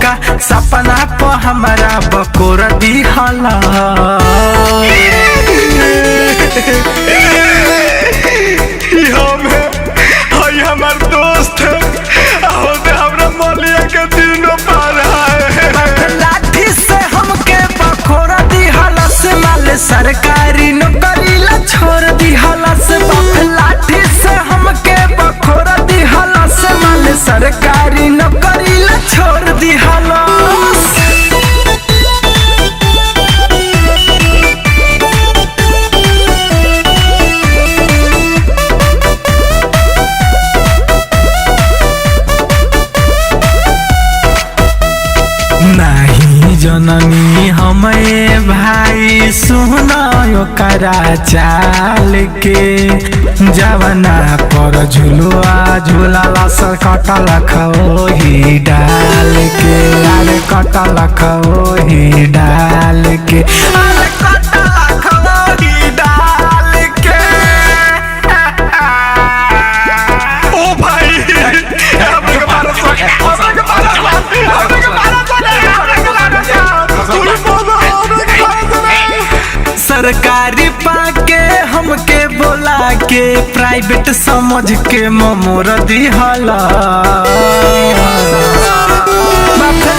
का सपना पर हमारा बकोर दिहला। हमार दोस्त हमरा मलिया के दिनों पार है। लाठी से हमके बकोर दिहला से माल सरकारी नौकरी ला छोड़ दिहला से बाप। लाठी से हमके बकोर दिहला से माल सरकारी नौकरी ला छोड़ दिहला। नहीं जननी हमें भाई सुना ओकरा चाल के जवना पर झुलुआ झूला सर कटल खही डाल के। अरे कटल खही डाल के। अरे कटल खही डाल के। ओ भाई सरकारी पाके हमके बोला के प्राइवेट समझ के मोर दिहला।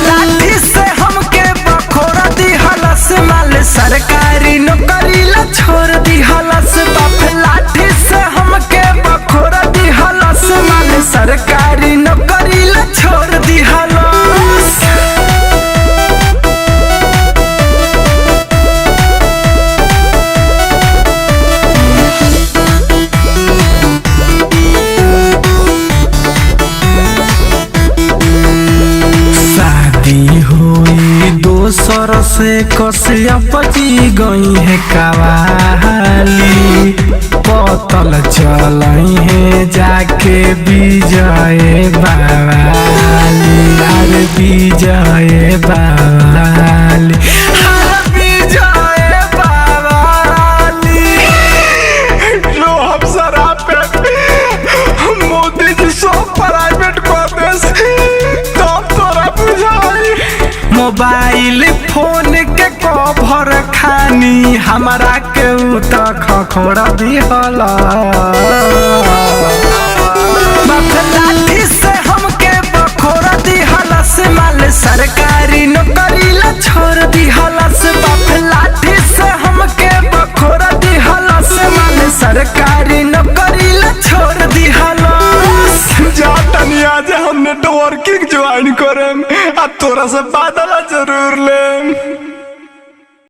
लाठी से हमके बकोर दिहला से माल सरकारी नौकरी ला छोड़ दिहला से बाप। लाठी से हमके बकोर दिहला से माल सरकारी नौकरी ला छोड़ दिहला। हुई दोसर से कश्यप जी गई है कवाली। पतल चलई है जाके विजय बावाली। अरे विजय बावाली। विजय बावाली। जो हम शराब पे मोदी जी सब प्राइवेट कर दे तब तोरा बुझाई। मोबाइल फोन के कवर खानी हमारा के तो खखोरा दिहला। लाठी से हमके बकोर दिहला से माल सरकारी नौकरी ला छोड़ दिहला से बाप। लाठी से हमके बकोर दिहला से माल सरकारी नौकरी ला छोड़ दिहला। जा तनिया जे हम नेटवर्किंग ज्वाइन करेम आ तोरा से